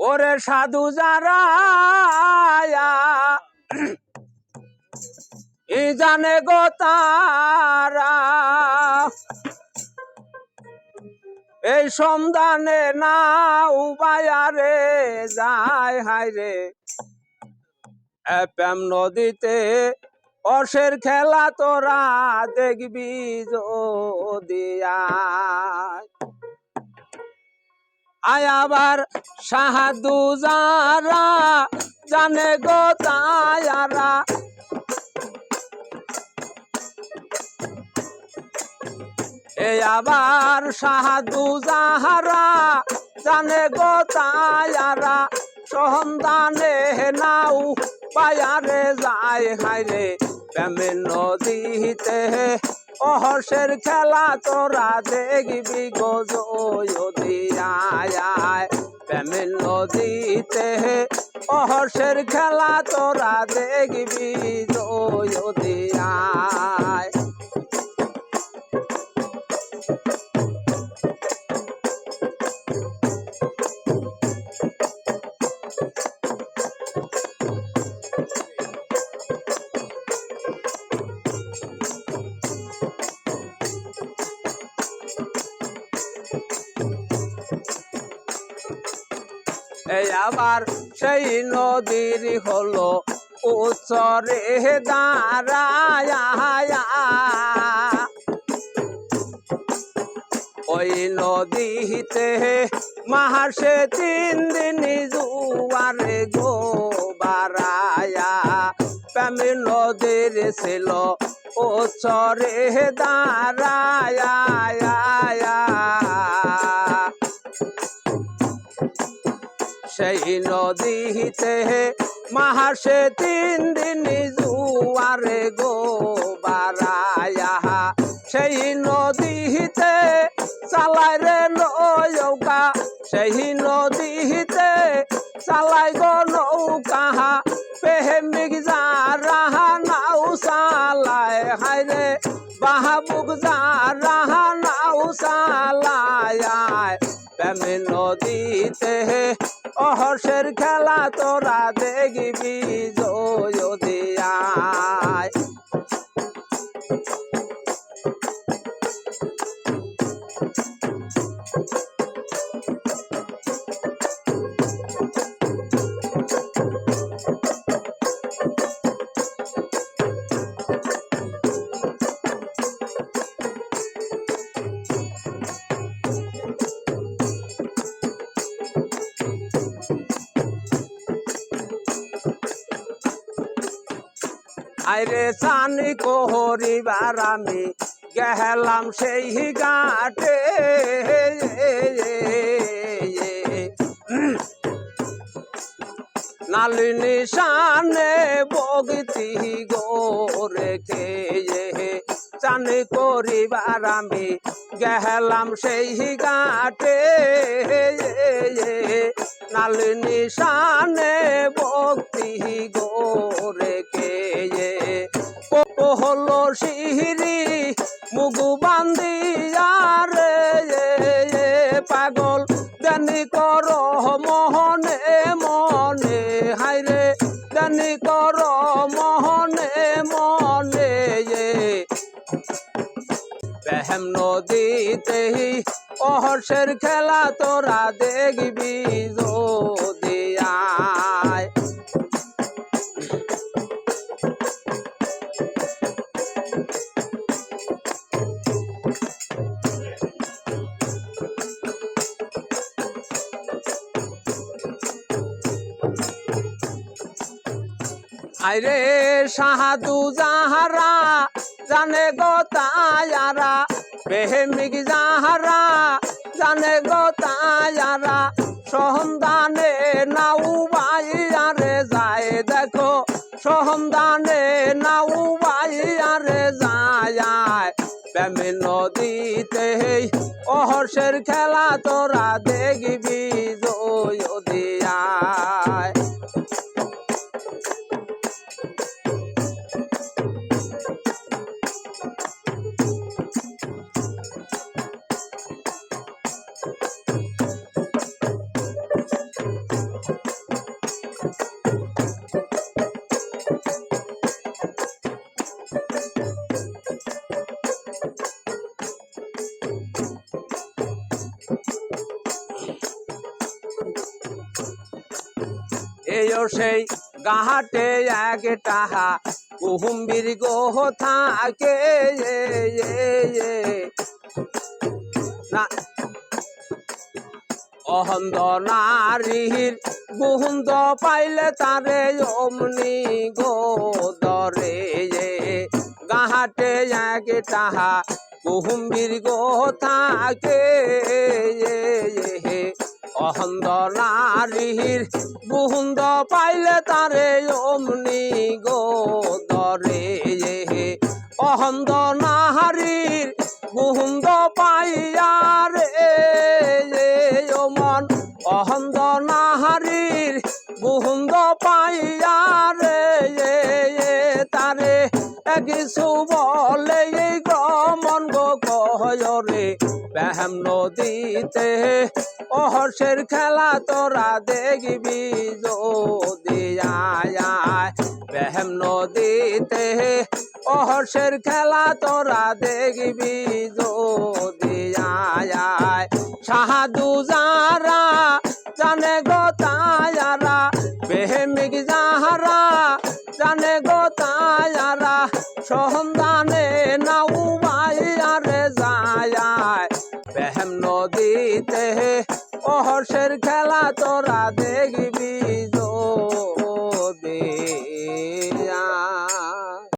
ওরে সাধু যারা ই জানে গো তারা এই সন্ধানে না উবায়ারে যায় হায়রে প্রেম নদীতে অসের খেলা তোরা দেখবি যদি আয় আবার সাধু যারা জানে গো তারা এই আবার সাধু যাহারা জানে গো তারা সন্ধানে নাও পায়ারে যায় হায়রে প্রেমের নদীতে অহসের খেলা তোরা দেখবি গো যদি আয় প্রেমের নদীতে অহসের খেলা তোরা দেখবি যদি আয় এই আবার সেই নদীর হলো উচ্চরে দাঁড়ায় ওই নদীতে মাসে 3 দিন জুয়ারে গো বারায়া প্রেমের নদীর ছিল উচ্চরে দাঁড়ায় সেই নদীতে মাসে 3 দিন জুয়ারে গো বারায়া সেই নদীতে চালাই রে নৌকা সেই নদীতে চালাই গো নৌকা প্রেমিক যারা নাও চালায় হায়রে বাহাবুক যারা নাও চালায় প্রেমের নদীতে অহসের খেলা তোরা দেখবি যদি আয় আইরে চানি কোহরিবার আমি গেলাম সেই ঘাটে নালিনী শানে বগিতি গোরেখে চানি করিবার আমি গেলাম সেই ঘাটে নালিনী শানে ভক্তি গোরেখে হলো সিহিরি মুগু বান্দিয়ারে পাগল দানি কর মোহনে মনে হায়রে দানি কর মোহনে মনে প্রেম নদীতে অহসের খেলা তোরা দেখবি যদি আয় আইরে সাধু যাহারা জানে গো তারা প্রেমিক যাহারা জানে গো তারা সন্ধানে নাও বাইয়ারে যায় দেখো সন্ধানে নাও বাইয়ারে যায় প্রেমের নদীতে অহসের খেলা তোরা দেখবি যদি আয় এও সেই গাহাটে এক টাহা কুহুম্বির গোহ থাকে না অহন্দ নারীর গুহুন্দ পাইলে তারে অমনি গোদরে গাহাটে এক টাহা কুহুম্বির গোহ থাকে অহন্দ নারীর গুহুন্দ পাইলে তারে অমনি গোদরে অহন্দ নারীর গুহুন্দ পাইয়া রে মন অহন্দ নারীর গুহুন্দ পাইয়া রে তারে কিছু বলে গমন গো কহরে ব্যাহাম নদীতে অহর্ষের খেলা তোরা দেখবি যদি আয় ব্যাহাম নদীতে অহর্ষের খেলা তোরা দেখবি যদি আয় সাহাদু যারা জানে গো তায়ারা বেহেমিক যাহারা জানে গো তায়ারা সন্ধানে নাও মাইয়ারে যায় বেহেম নদীতে অহর্ষের খেলা তোরা দেখি